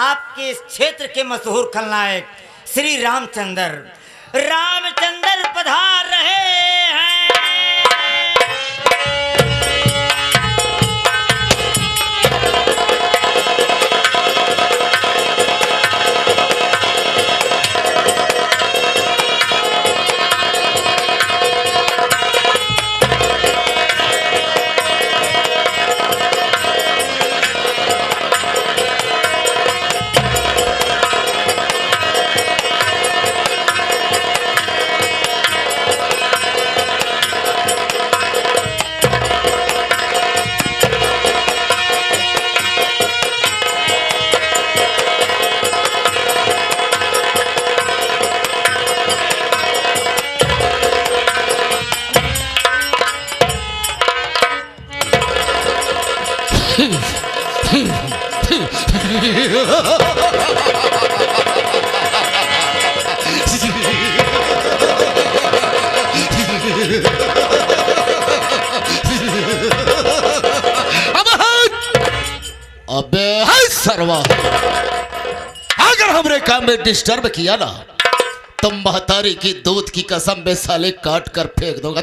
आपके इस क्षेत्र के मशहूर खलनायक श्री रामचंद्र पधार रहे हैं। अबे हाय सरवा, अगर हमरे काम में डिस्टर्ब किया ना तो महतारी की दूध की कसम में साले काट कर फेंक दूंगा।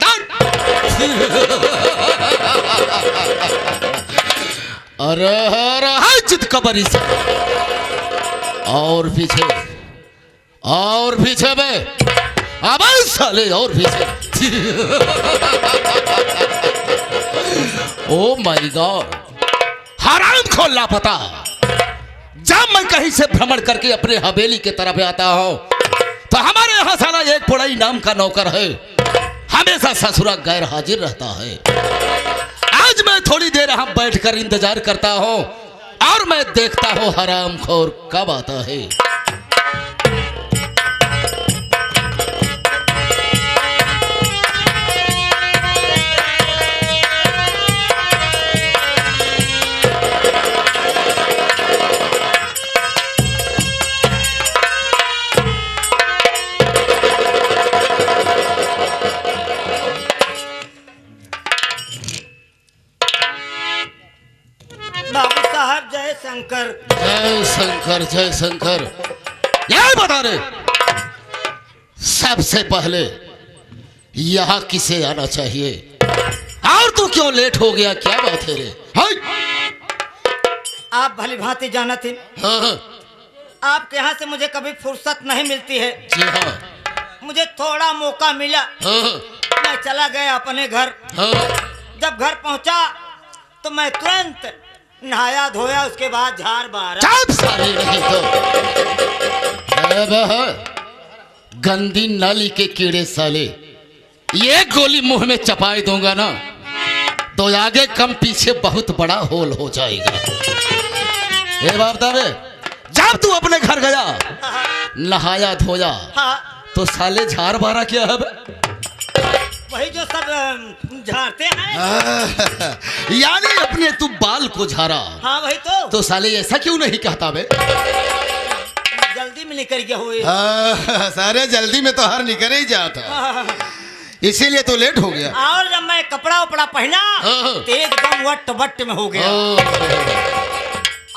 अरे हाय जिद कबरी से और पीछे में अब साले और पीछे। ओ माय गॉड, हराम खोल लापता। जब मैं कहीं से भ्रमण करके अपने हवेली के तरफ आता हूं तो हमारे यहाँ साला एक पुड़ई नाम का नौकर है, हमेशा ससुरा गैर हाजिर रहता है। आज मैं थोड़ी देर यहाँ बैठकर इंतजार करता हूं और मैं देखता हूं हरामखोर कब आता है। बाबू साहब जय शंकर। जय शंकर जय शंकर। यह बता रहे, सबसे पहले यहाँ किसे आना चाहिए और तू क्यों लेट हो गया, क्या बात है रे? आप भली भांति जाना थे। हाँ। आपके यहाँ से मुझे कभी फुर्सत नहीं मिलती है। जी हाँ। मुझे थोड़ा मौका मिला, हाँ। मैं चला गया अपने घर। हाँ। जब घर पहुंचा तो मैं तुरंत नहाया धोया, उसके बाद झाड़ बारा। सारे नहीं तो गंदी नाली के कीड़े साले, ये गोली मुंह में चपाई दूंगा ना तो आगे कम पीछे बहुत बड़ा होल हो जाएगा। ये बात है, जब तू अपने घर गया नहाया धोया तो साले झाड़ बारा क्या है बे? वही जो सब झाड़ते हैं। यानी अपने तू बाल को झाड़ा। हाँ वही तो साले ऐसा क्यों नहीं कहता बे? जल्दी में निकल गया हुए। सारे जल्दी में तो हर निकल ही जाता, इसीलिए तो लेट हो गया। और जब मैं कपड़ा उपड़ा पहना तो एकदम वट वट में हो गया।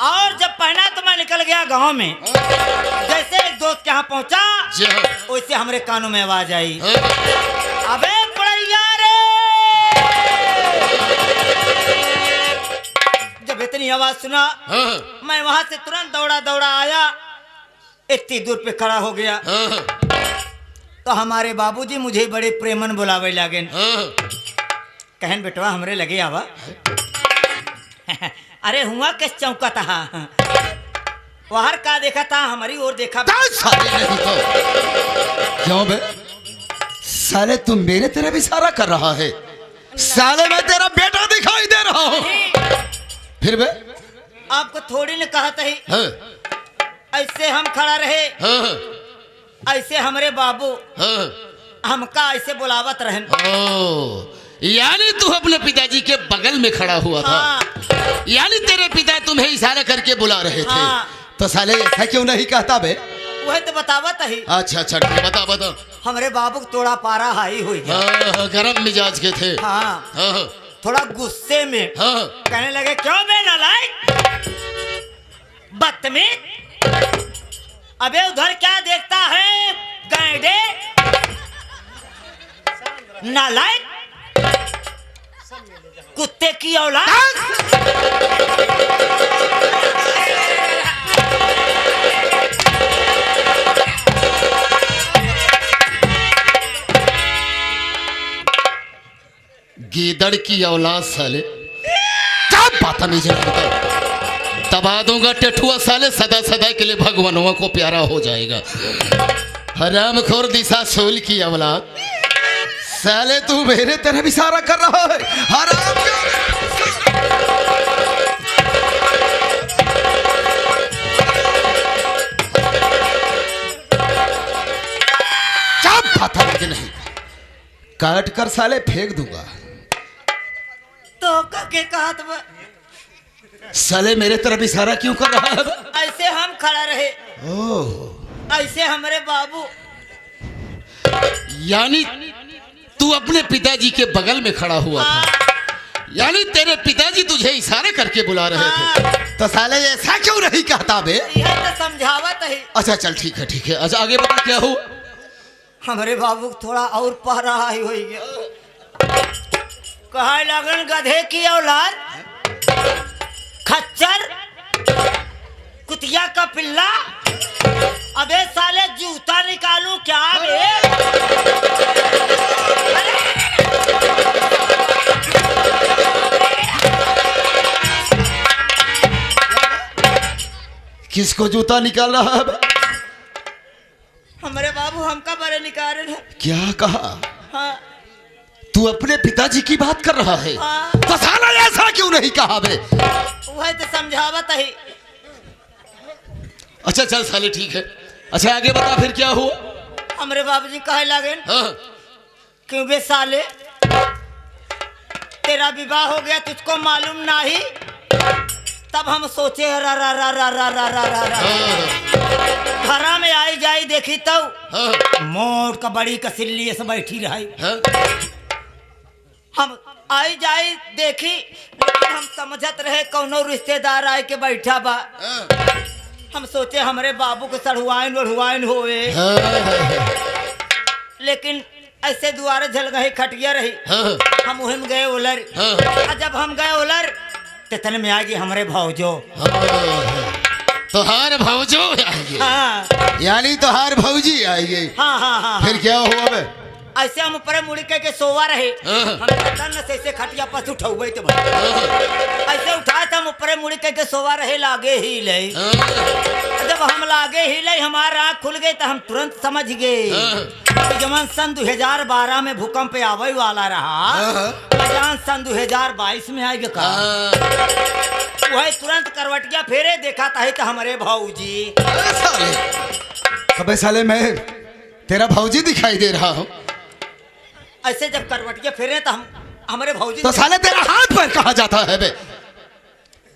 और जब पहना तो मैं निकल गया गांव में। जैसे एक दोस्त के यहाँ पहुंचा वैसे हमारे कानों में आवाज आई, अबे पड़ैया रे। जब इतनी आवाज सुना मैं वहां से तुरंत दौड़ा दौड़ा आया, इतनी दूर पे खड़ा हो गया तो हमारे बाबूजी मुझे बड़े प्रेमन बुलावे लगे। कहन बेटवा हमरे लगे आवा। अरे हुआ किस चौका था, बाहर का देखा था, हमारी ओर देखा। क्यों बे साले तू मेरे तरफ इशारा कर रहा है? साले मैं तेरा बेटा दिखाई दे रहा हूँ। फिर बे आपको थोड़ी ने कहा था ही ऐसे हम खड़ा रहे, ऐसे हमारे बाबू हमका ऐसे बुलावत रहन। यानी तू अपने पिताजी के बगल में खड़ा हुआ था। यानी तेरे पिता तुम्हें इशारा करके बुला रहे थे। तो साले ऐसा क्यों नहीं कहता बे? वही तो बतावत ही। अच्छा अच्छा बता बता। हमारे बाबू थोड़ा पारा हाई हुई गया। गरम मिजाज के थे। थोड़ा गुस्से में कहने लगे, क्यों बे नालायक बदतमीज, अबे उधर क्या देखता है गैंडे, नालायक, कुत्ते की औलाद। गीदड़ की औलाद साले, क्या बदतमीज है। दबा दूंगा टेठुआ साले, सदा सदा के लिए भगवानों को प्यारा हो जाएगा। हरामखोर दिशा सोल की औलाद साले, तू मेरे तरफ इशारा कर रहा है। हराम क्या बदतमीज नहीं, काट कर साले फेंक दूंगा। तो के कहा था साले मेरे तरफ इशारा क्यों कर रहा है? ऐसे हम खड़ा रहे, ओह, ऐसे हमारे बाबू। यानी तू अपने पिताजी के बगल में खड़ा हुआ था, यानी तेरे पिताजी तुझे इशारे करके बुला रहे थे। तो साले ऐसा क्यों नहीं कहता बे? यह तो समझावत है। अच्छा चल ठीक है ठीक है, अच्छा आगे बता क्या हुआ? हमारे बाबू थोड़ा और पह रहा ही हो गया। कहा लगन गधे की औलाद, खच्चर, कुतिया का पिल्ला। अबे साले जूता निकालूं क्या बे? किसको जूता निकाल रहा है? हमारे बाबू हमका बड़े निकाल रहे। क्या कहा? हाँ, तू अपने पिताजी की बात कर रहा है? हाँ। तो साला ऐसा क्यों नहीं कहा बे? वह तो समझावत है। अच्छा चल साले ठीक है, अच्छा आगे बता फिर क्या हुआ? हमारे बाबूजी कहे लगे हाँ। क्यों बे साले, तेरा विवाह हो गया तुझको मालूम नहीं? तब हम सोचे रा रा रा रा रा रा रा रा रा घरा में आई जाई देखी तो मोट का बड़ी कसिल्ली से बैठी रही। हम आई जाई देखी, लेकिन हम समझत रहे कौनो रिश्तेदार आए के बैठा बा। हम सोचे हमारे बाबू को सड़ुआइन वड़ुआइन होए, लेकिन ऐसे दुआरे झल गई खटिया रही। हम वहीं गए उलर, जब हम गए उलर तितन में आ गई हमारे भौजो। तोहार भौजो आएगी? हाँ, यानी तोहार भौजी आएगी? हाँ हाँ हाँ। फिर क्या हुआ बे? ऐसे हम ऊपर मुड़ के सोवा रहे, हम तन से ऐसे खटिया पर उठौबे तो ऐसे उठाए थे, हम ऊपर मुड़ के सोवा रहे, लागे ही ले। जब हम लागे ही ले हमारा आँख खुल गई तो हम तुरंत समझ गए कि जब सन 2012 में भूकंप आवे वाला रहा, जहाँ सन 2022 में आएगा का वही तुरंत करवटिया फेरे देखा था तो हमारे भौजी। अबे साले मैं तेरा भौजी दिखाई दे रहा हूँ? ऐसे जब करवटिया फेरे तो हम हमारे भौजी। तो साले तेरा हाथ पैर कहाँ जाता है बे?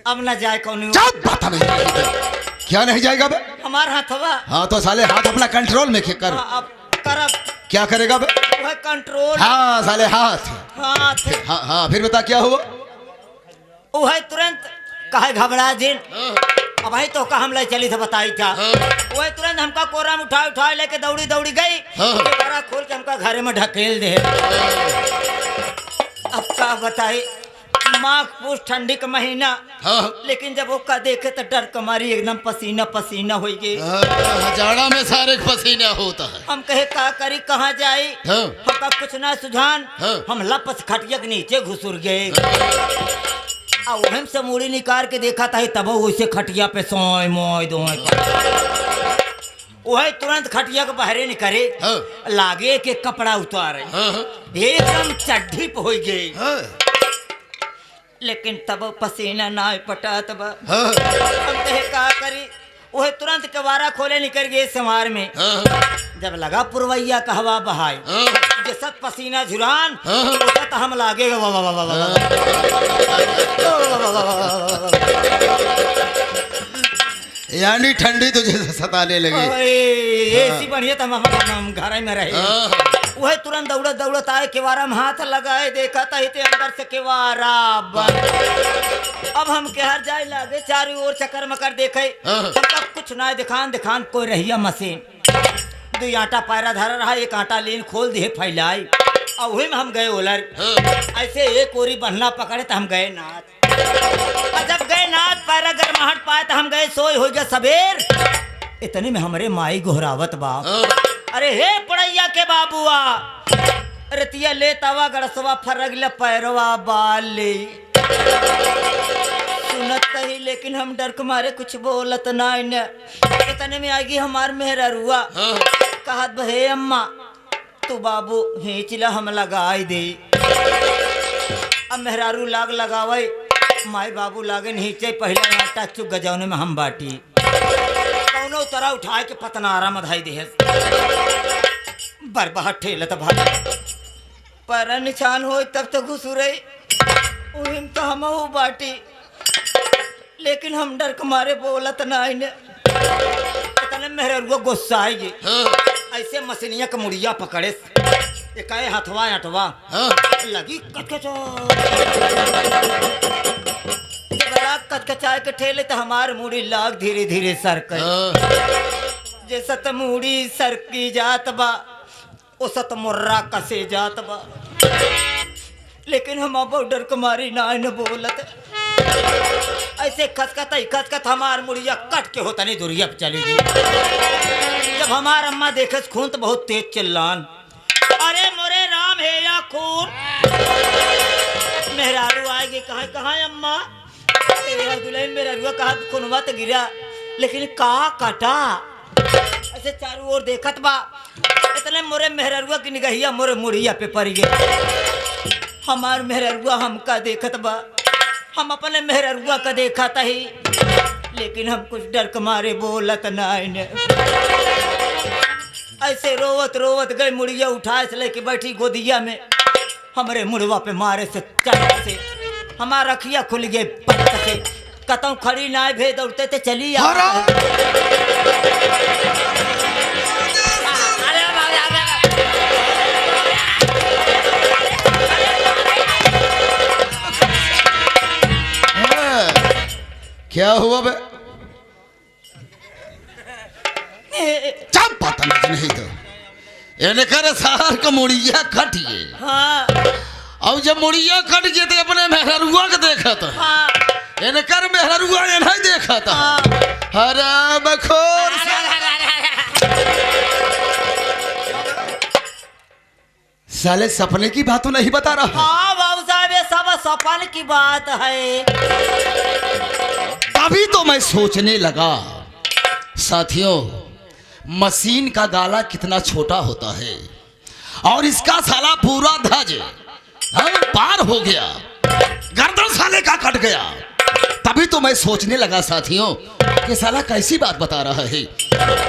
अब न जाए कौन? पता नहीं क्या नहीं जाएगा बे? हमारा हाथ हवा। हाँ तो साले हाथ अपना कंट्रोल में कर। हाँ, अब करब क्या करेगा बे? वह कंट्रोल। हाँ साले हाथ। हाथ। हाँ हाँ फिर बता क्या हुआ? वह तुरंत कहे घबरा जिन, अब भाई तो का हम ले चली थे बताई था। वह तुरंत हमका कोरा में उठा लेके दौड़ी दौड़ी गई, दोबारा खोल के हमका घर में ढकेल दे। अब का बताई, माघ पूछ ठंडी का महीना, लेकिन जब वो का देखे तो डर कमारी एकदम पसीना पसीना हो गई। जाड़ा में सारे पसीना होता है। हम कहे का करी कहाँ जाई, हमका कुछ ना सुझान। हम लपस खटिया के नीचे घुसुर गए, वहीं से मूड़ी निकाल के देखा था तब वैसे खटिया पे सोए मोय दोय। वही तुरंत खटिया के बहरे निकले, लागे के कपड़ा उतारे, एकदम चड्ढी पे हो गई, लेकिन तब पसीना ना पटा। तब हम कहे का करी, वह तुरंत कबारा खोले निकल गए समार में। जब लगा पुरवैया का हवा बहाई, जसत पसीना झुरान, तो हम लागे यानी ठंडी तुझे सताने लगी। ऐसी बढ़िया तो हम घर में रहे। वह तुरंत दौड़त दौड़त आए, केवारा में हाथ लगाए, देखा था अंदर से केवारा बंद। अब हम के हर जाए लागे चारों ओर चक्कर मकर देखे हमका कुछ ना दिखान दिखान कोई रहिया मशीन दो आटा पैरा धरा रहा एक आटा लेन खोल दिए फैलाई और वही में हम गए ओलर ऐसे एक ओरी बन्हना पकड़े तो हम गए नाथ और जब गए नाथ पैरा गरमाहट पाए तो हम गए सोए हो गया सबेर इतने में हमारे माई गोहरावत बाप अरे हे पड़ैया के बाबुआ रतिया ले तवा गड़सवा फरगल पैरवा बाल ले सुनत ही लेकिन हम डर के मारे कुछ बोलत ना इतने में आएगी हमार मेहरुआ कहत भे अम्मा तू बाबू हिंचला हम लगाई दे अब मेहरारू लाग लगावे माई बाबू लागे हिंचे पहले आटा चुक गजौने में हम बाटी कौनो तरह उठाए के पतनारा मधाई दे बरबाहट ठेलत भाई पर निशान हो तब तो घुसुरे उहिम तो हम हो बाटी लेकिन हम डर के मारे बोलत ना इतने मेहरुआ गुस्सा आएगी ऐसे मसीनिया का मुड़िया पकड़े एकाए हथवा हटवा लगी कचकचाए के ठेले तो हमार मुड़ी लाग धीरे धीरे सरक जैसा तो मुड़ी सरकी जात बा ओ सत मुर्रा कसे जात बा लेकिन हम अब डर के मारी ना न बोलत ऐसे खसकत हमार मुड़िया कट के होता नहीं दुरिया पे चली गई जब हमार अम्मा देखे खून तो बहुत तेज चिल्लान अरे मोरे राम है या खून मेहरारू आएगी कहाँ कहाँ अम्मा दुल्हन मेहरारू कहा खूनवा तो गिरा लेकिन कहा कटा ऐसे चारों ओर देखत बा इतने मोरे मेहरुआ की निगहिया मोरे मुड़िया पे पड़ गए हमार मेहरुआ हमका देखत बा हम अपने मेहरुआ का देखा था ही लेकिन हम कुछ डर के मारे बोलत ना ऐसे रोवत रोवत गए मुड़िया उठाए से लेके बैठी गोदिया में हमारे मुड़वा पे मारे से चढ़ से हमारा अखिया खुल गए पट से कतौ खड़ी ना भे दौड़ते थे चली क्या हुआ बे पता नहीं तो एने करे सार का मुड़िया कटिए हाँ और जब मुड़िया कट गए तो अपने मेहरुआ के देखा था हाँ एने कर मेहरुआ ये नहीं देखा था हरा बखोर साले सपने की बात तो नहीं बता रहा हाँ बाबू साहब ये सब सपन की बात है अभी तो मैं सोचने लगा साथियों मशीन का गाला कितना छोटा होता है और इसका साला पूरा धज पार हो गया गर्दन साले का कट गया तभी तो मैं सोचने लगा साथियों कि साला कैसी बात बता रहा है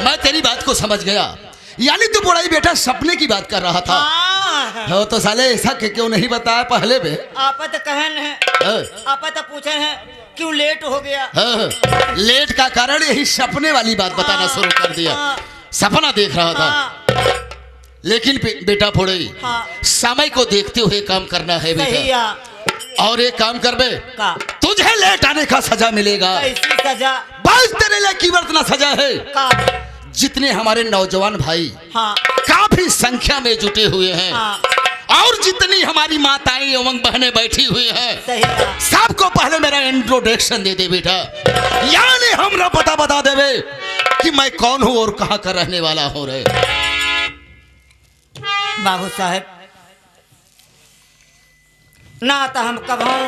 मैं तेरी बात को समझ गया यानी तू बुढ़ाई बेटा सपने की बात कर रहा था हो तो साले ऐसा क्यों नहीं बताया पहले में आप तो कहन है आप तो पूछे हैं क्यों लेट हो गया लेट का कारण यही सपने वाली बात बताना शुरू कर दिया सपना देख रहा था लेकिन बेटा फोड़े समय को देखते हुए काम करना है बेटा और एक काम कर बे तुझे लेट आने का सजा मिलेगा ऐसी सजा बस तेरे लिए कीमत ना सजा है जितने हमारे नौजवान भाई काफी संख्या में जुटे हुए हैं और जितनी हमारी माताएं एवं बहनें बैठी हुई हैं सबको पहले मेरा इंट्रोडक्शन दे दे बेटा यानी हमरा पता बता देवे कि मैं कौन हूँ और कहाँ का रहने वाला हूँ रे बाबू साहब ना तो हम कभों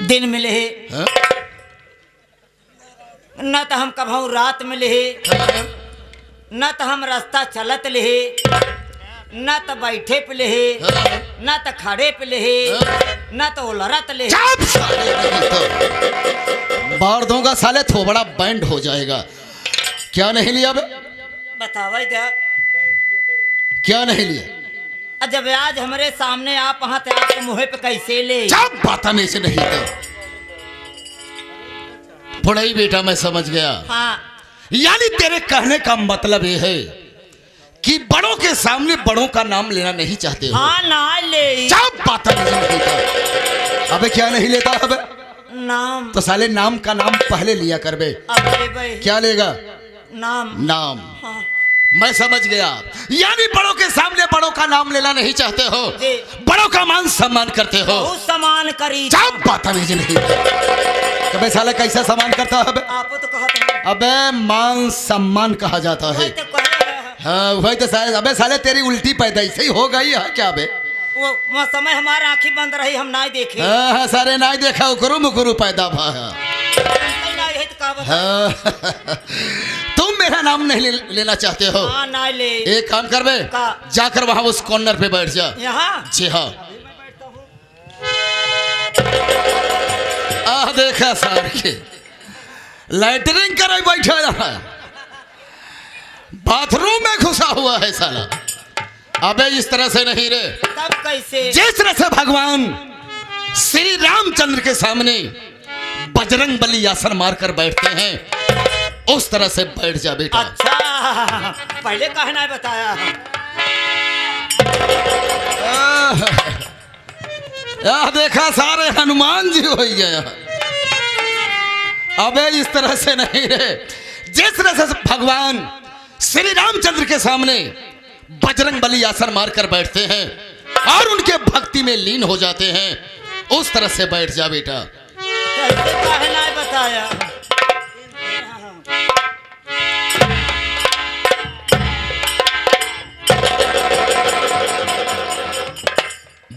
दिन में ले न तो हम कभों रात में ले न तो हम रास्ता चलत ले न तो बैठे पे ले न तो खड़े पे ले न तो उलरत ले बार दूंगा साले थोबड़ा बैंड हो जाएगा क्या नहीं लिया बे बतावा क्या नहीं लिया जब आज हमारे सामने आप वहां थे आपको मुँह पे कैसे ले पता नहीं से नहीं था पढ़ाई बेटा मैं समझ गया हाँ यानी तेरे कहने का मतलब ये है कि बड़ों के सामने बड़ों का नाम लेना नहीं चाहते हो हाँ ना ले पता नहीं अबे क्या नहीं लेता अबे? नाम। तो साले नाम का नाम पहले लिया कर बे। अबे भाई क्या लेगा? नाम। नाम। हाँ। मैं समझ गया, यानी बड़ों के सामने बड़ों का नाम लेना नहीं चाहते हो, जी। बड़ों का मान सम्मान करते हो। बहुत सम्मान करी। जब बदतमीज नहीं। अबे साले कैसा सम्मान करता है अबे? आप तो कहते हैं। अबे मान सम्मान कहा जाता है। वही तो कहे हैं। हाँ वही तो साले। अबे साले तेरी उल्टी पैदा ऐसे ही हो गई है क्या बे? वो समय हमारा आंखें बंद रही, हम ना देखे। हाँ हाँ सारे ना देखा उकरू मुकरू पैदा भा। हाँ। तुम मेरा नाम नहीं लेना चाहते हो? हाँ ना ले। एक काम कर बे, जाकर वहां उस कॉर्नर पे बैठ जा। यहाँ? जी हाँ। देखा सार के लैटरिंग करे बैठा रहा, बाथरूम में घुसा हुआ है साला। अबे इस तरह से नहीं रे। तब कैसे? जिस तरह से भगवान श्री रामचंद्र के सामने बजरंग बली आसन मारकर बैठते हैं, उस तरह से बैठ जा बेटा। अच्छा पहले कहा ना बताया। देखा सारे हनुमान जी हो गया। अबे इस तरह से नहीं रे, जिस तरह से भगवान श्री रामचंद्र के सामने बजरंग बली आसन मारकर बैठते हैं और उनके भक्ति में लीन हो जाते हैं, उस तरह से बैठ जा बेटा। कैसे कहा ना बताया।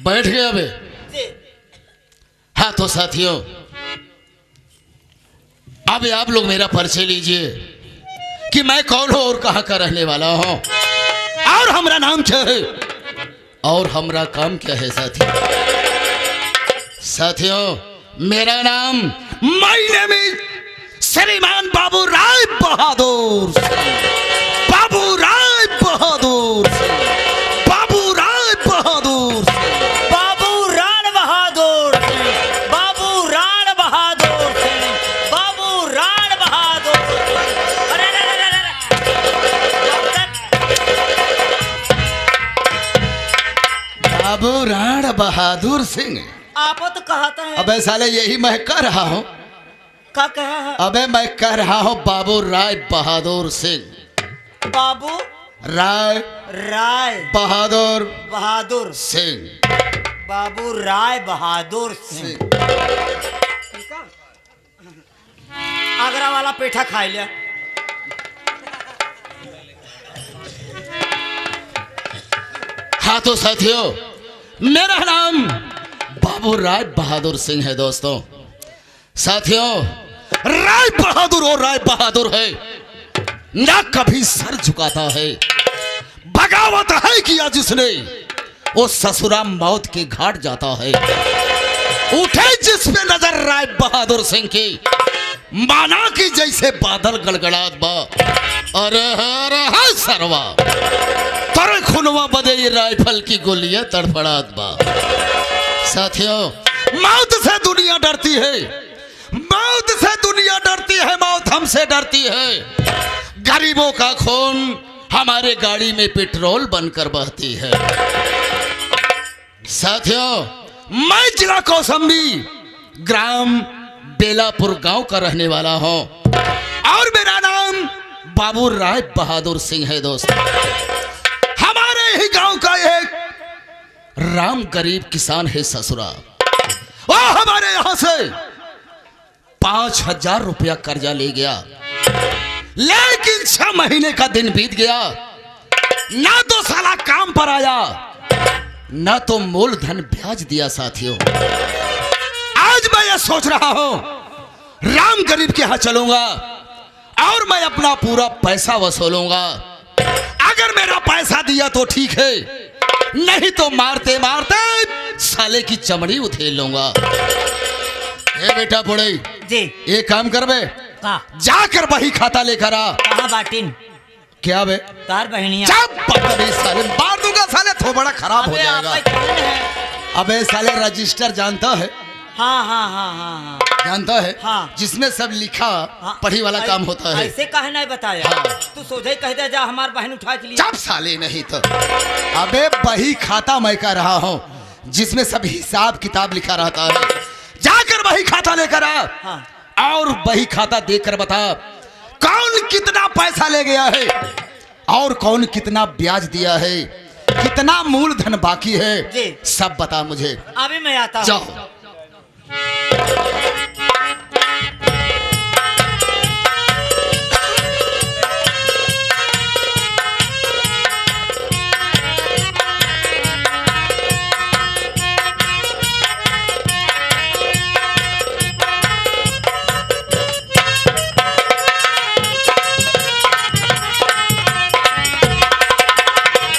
बैठ गया बे? हाँ तो साथियों, अब आप लोग मेरा परिचय लीजिए कि मैं कौन हूं और कहां का रहने वाला हूं और हमारा नाम क्या है और हमारा काम क्या है। साथियों मेरा नाम, माय नेम इज श्रीमान बाबू राय बहादुर सिंह। बाबू राय बहादुर सिंह। बाबू राय बहादुर सिंह। बाबू राण बहादुर सिंह। बाबू राण बहादुर सिंह। बाबू राण बहादुर। अरे बाबू राण बहादुर सिंह। आप तो कहते हैं। अबे साले यही मैं कह रहा हूँ। क्या कहा है? अबे मैं कह रहा हूँ बाबू राय बहादुर सिंह। बाबू राय बहादुर सिंह। बाबू राय बहादुर सिंह। आगरा वाला पेठा खा लिया। हाँ तो साथियों मेरा नाम बाबू राय बहादुर सिंह है। दोस्तों साथियों, राय बहादुर और राय बहादुर है, ना कभी सर झुकाता है। बगावत है किया जिसने, वो ससुरा मौत के घाट जाता है। उठे जिसमें नजर राय बहादुर सिंह की, माना कि जैसे बादल गड़गड़ात बा। अरे अरे सरवा तरे खुनवा बदे ये राइफल की गोलियां तड़फड़ात बा। साथियों मौत से दुनिया डरती है, मौत से दुनिया डरती है, मौत हमसे डरती है। गरीबों का खून हमारे गाड़ी में पेट्रोल बनकर बहती है। साथियों मैं जिला कौशाम्बी, ग्राम बेलापुर गांव का रहने वाला हूं और मेरा नाम बाबू राय बहादुर सिंह है। दोस्तों हमारे ही गांव का एक राम गरीब किसान है ससुरा, वो हमारे यहां से 5,000 रुपया कर्जा ले गया, लेकिन 6 महीने का दिन बीत गया, ना तो साला काम पर आया, ना तो मूलधन ब्याज दिया। साथियों आज मैं ये सोच रहा हूं राम गरीब के यहां चलूंगा और मैं अपना पूरा पैसा वसूलूंगा। अगर मेरा पैसा दिया तो ठीक है, नहीं तो मारते मारते साले की चमड़ी उधेल लूंगा। ए बेटा बुढ़े जी, एक काम कर बे, जाकर बही खाता लेकर आ। कहाँ बाटिन? क्या बे? तार बहनिया। साले मार दूंगा, साले थोड़ा खराब हो जाएगा। अबे साले रजिस्टर जानता है? हाँ हाँ हाँ हाँ हाँ जानता है? हाँ। जिसमें सब लिखा पढ़ी वाला काम होता है। ऐसे कहे नहीं बताया। हाँ। तू सोझे कह दे जा हमार बहन उठा के लिए। जब साले नहीं तो अबे बही खाता मैं कह रहा हूँ, जिसमें सब हिसाब किताब लिखा रहता है। जाकर वही खाता लेकर आ। हाँ। और वही खाता देखकर बता कौन कितना पैसा ले गया है और कौन कितना ब्याज दिया है, कितना मूलधन बाकी है, जी। सब बता मुझे। अभी मैं आता हूँ। जाओ।